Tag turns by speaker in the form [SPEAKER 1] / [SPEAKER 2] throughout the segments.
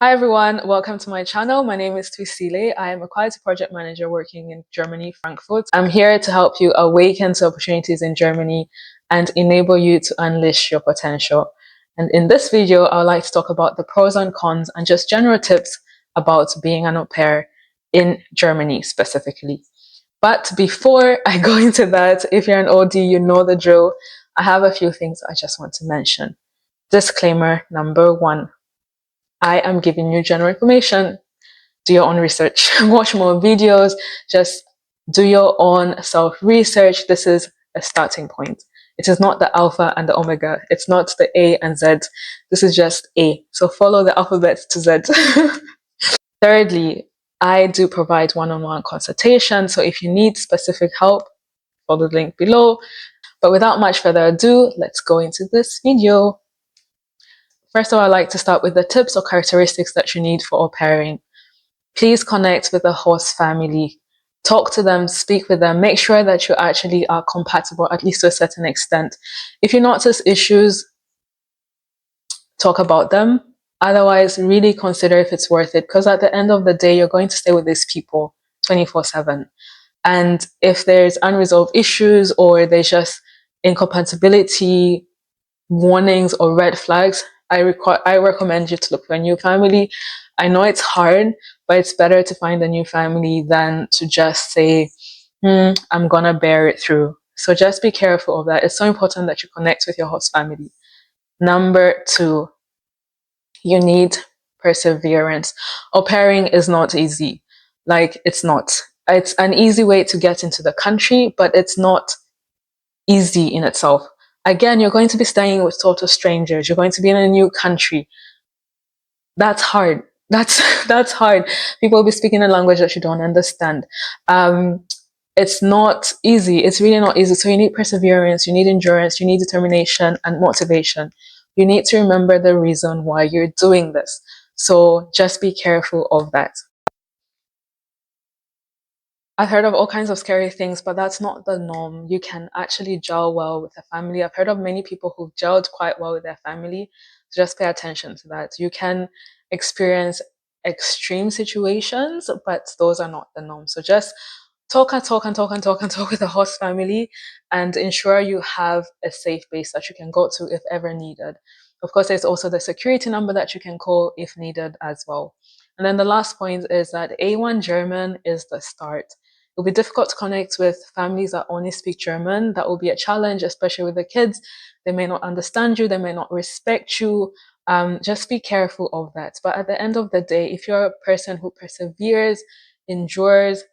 [SPEAKER 1] Hi everyone, welcome to my channel. My name is Twisile. I am a quality project manager working in Germany, Frankfurt. I'm here to help you awaken to opportunities in Germany and enable you to unleash your potential. And in this video, I would like to talk about the pros and cons and just general tips about being an au pair in Germany specifically. But before I go into that, if you're an OD, you know the drill. I have a few things I just want to mention. Disclaimer number one. I am giving you general information. Do your own research, watch more videos, just do your own self research. This is a starting point. It is not the alpha and the omega. It's not the A and Z. This is just A. So follow the alphabet to Z. Thirdly, I do provide one-on-one consultation. So if you need specific help, follow the link below. But without much further ado, let's go into this video. First of all, I'd like to start with the tips or characteristics that you need for au pairing. Please connect with the host family. Talk to them, speak with them, make sure that you actually are compatible, at least to a certain extent. If you notice issues, talk about them. Otherwise, really consider if it's worth it, because at the end of the day, you're going to stay with these people 24/7. And if there's unresolved issues or there's just incompatibility, warnings or red flags, I recommend you to look for a new family. I know it's hard, but it's better to find a new family than to just say, I'm gonna bear it through. So just be careful of that. It's so important that you connect with your host family. Number two, you need perseverance. Au pairing is not easy. Like, it's not. It's an easy way to get into the country, but it's not easy in itself. Again, you're going to be staying with total strangers. You're going to be in a new country. That's hard. That's hard. People will be speaking a language that you don't understand. It's not easy. It's really not easy. So you need perseverance, you need endurance, you need determination and motivation. You need to remember the reason why you're doing this. So just be careful of that. I've heard of all kinds of scary things, but that's not the norm. You can actually gel well with a family. I've heard of many people who've gelled quite well with their family. So just pay attention to that. You can experience extreme situations, but those are not the norm. So just talk and talk and talk and talk and talk with the host family and ensure you have a safe base that you can go to if ever needed. Of course, there's also the security number that you can call if needed as well. And then the last point is that A1 German is the start. It'll be difficult to connect with families that only speak German. That will be a challenge, especially with the kids. They may not understand you, they may not respect you. Just be careful of that. But at the end of the day, if you're a person who perseveres, endures,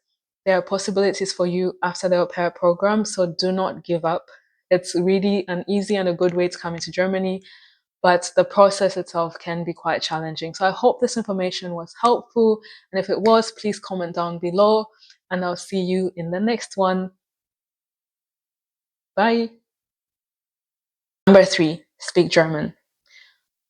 [SPEAKER 1] there are possibilities for you after the au pair program. So do not give up. It's really an easy and a good way to come into Germany, but the process itself can be quite challenging. So I hope this information was helpful. And if it was, please comment down below and I'll see you in the next one. Bye. Number three, speak German.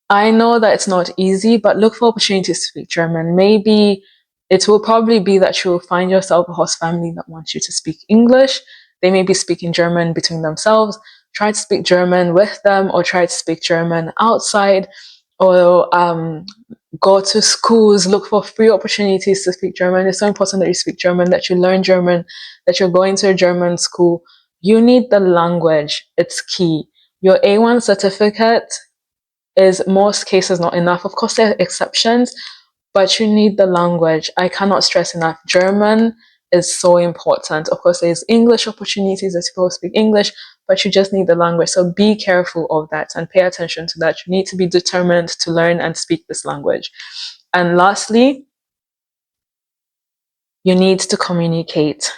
[SPEAKER 1] I know that it's not easy, but look for opportunities to speak German. Maybe it will probably be that you'll find yourself a host family that wants you to speak English. They may be speaking German between themselves. Try to speak German with them or try to speak German outside or go to schools, look for free opportunities to speak German. It's so important that you speak German, that you learn German, that you're going to a German school. You need the language. It's key. Your A1 certificate is most cases not enough. Of course, there are exceptions, but you need the language. I cannot stress enough. German is so important. Of course, there's English opportunities as people speak English, but you just need the language. So be careful of that and pay attention to that. You need to be determined to learn and speak this language. And lastly, you need to communicate.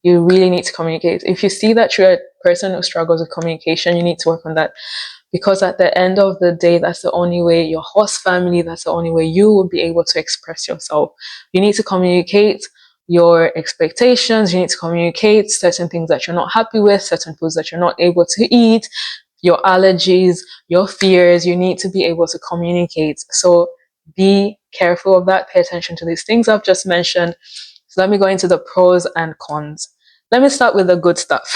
[SPEAKER 1] You really need to communicate. If you see that you're a person who struggles with communication, you need to work on that. Because at the end of the day, that's the only way your host family, that's the only way you will be able to express yourself. You need to communicate your expectations. You need to communicate certain things that you're not happy with, certain foods that you're not able to eat, your allergies, your fears. You need to be able to communicate. So be careful of that. Pay attention to these things I've just mentioned. So let me go into the pros and cons. Let me start with the good stuff.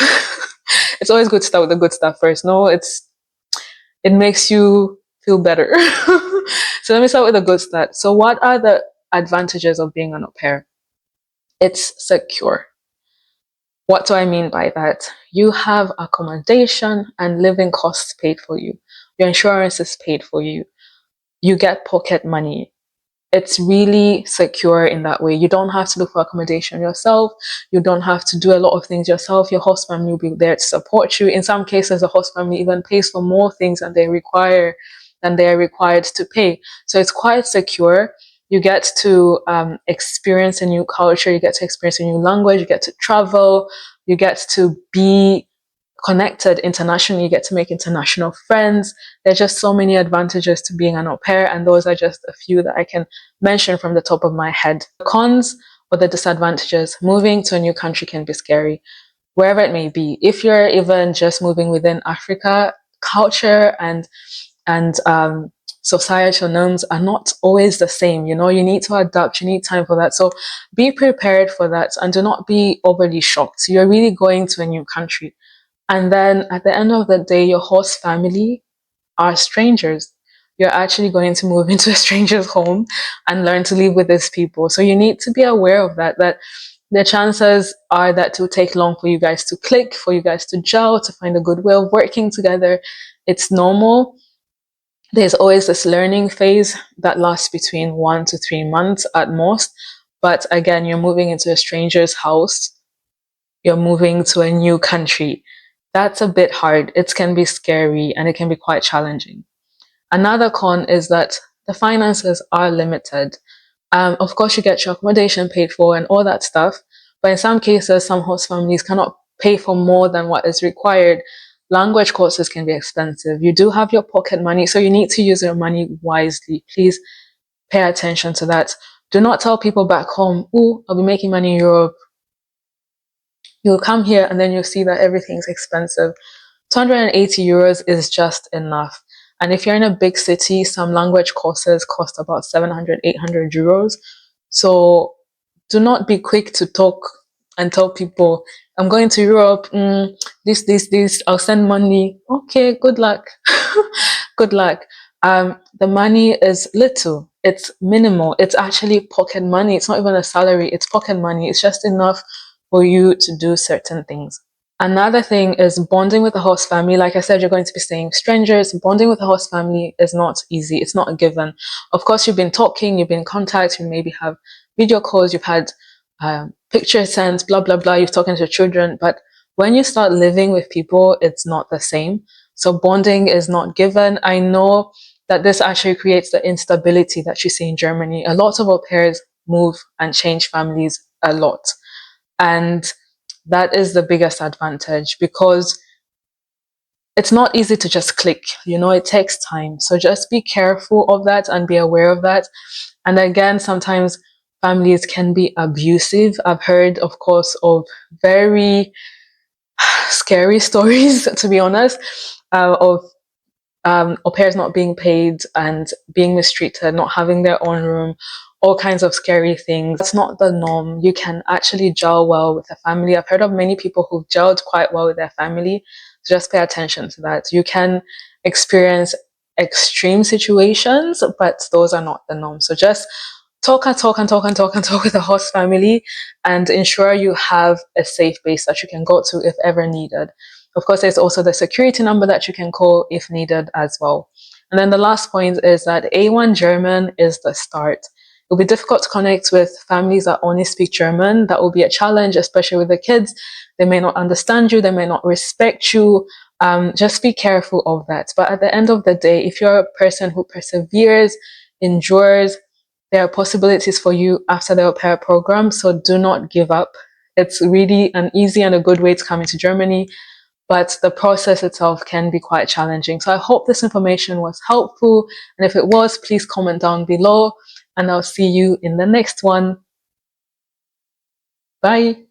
[SPEAKER 1] It's always good to start with the good stuff first. No, it makes you feel better. So let me start with a good start. So what are the advantages of being an au pair? It's secure. What do I mean by that? You have accommodation and living costs paid for you. Your insurance is paid for you. You get pocket money. It's really secure in that way. You don't have to look for accommodation yourself. You don't have to do a lot of things yourself. Your host family will be there to support you. In some cases, the host family even pays for more things than they are required to pay. So it's quite secure. You get to experience a new culture. You get to experience a new language. You get to travel. You get to be connected internationally. You get to make international friends. There's just so many advantages to being an au pair, and those are just a few that I can mention from the top of my head. The cons or the disadvantages: moving to a new country can be scary, wherever it may be. If you're even just moving within Africa, culture and societal norms are not always the same. You need to adapt. You need time for that. So be prepared for that, and do not be overly shocked. You're really going to a new country. And then at the end of the day, your host family are strangers. You're actually going to move into a stranger's home and learn to live with these people. So you need to be aware of that the chances are that it will take long for you guys to click, for you guys to gel, to find a good way of working together. It's normal. There's always this learning phase that lasts between 1 to 3 months at most. But again, you're moving into a stranger's house. You're moving to a new country. That's a bit hard. It can be scary and it can be quite challenging. Another con is that the finances are limited. Of course, you get your accommodation paid for and all that stuff, but in some cases, some host families cannot pay for more than what is required. Language courses can be expensive. You do have your pocket money, so you need to use your money wisely. Please pay attention to that. Do not tell people back home, "Oh, I'll be making money in Europe." You'll come here and then you'll see that everything's expensive. 280 euros is just enough. And if you're in a big city, some language courses cost about 700, 800 euros. So do not be quick to talk and tell people, "I'm going to Europe, this, I'll send money." Okay, good luck. Good luck. The money is little, it's minimal, it's actually pocket money. It's not even a salary, it's pocket money. It's just enough for you to do certain things. Another thing is bonding with the host family. Like I said, you're going to be staying with strangers. Bonding with the host family is not easy. It's not a given. Of course, you've been talking, you've been in contact, you maybe have video calls, you've had pictures sent, blah, blah, blah. You've talked to your children. But when you start living with people, it's not the same. So bonding is not given. I know that this actually creates the instability that you see in Germany. A lot of au pairs move and change families a lot. And that is the biggest advantage, because it's not easy to just click. It takes time. So just be careful of that and be aware of that. And again, sometimes families can be abusive. I've heard, of course, of very scary stories, to be honest, of au pairs not being paid and being mistreated, not having their own room, all kinds of scary things. That's not the norm. You can actually gel well with a family. I've heard of many people who've gelled quite well with their family. So just pay attention to that. You can experience extreme situations, but those are not the norm. So just talk and talk and talk and talk and talk with the host family, and ensure you have a safe base that you can go to if ever needed. Of course, there's also the security number that you can call if needed as well. And then the last point is that A1 German is the start. It'll be difficult to connect with families that only speak German. That will be a challenge, especially with the kids. They may not understand you. They may not respect you. Just be careful of that. But at the end of the day, if you're a person who perseveres, endures, there are possibilities for you after the au pair program. So do not give up. It's really an easy and a good way to come into Germany, but the process itself can be quite challenging. So I hope this information was helpful. And if it was, please comment down below, and I'll see you in the next one. Bye.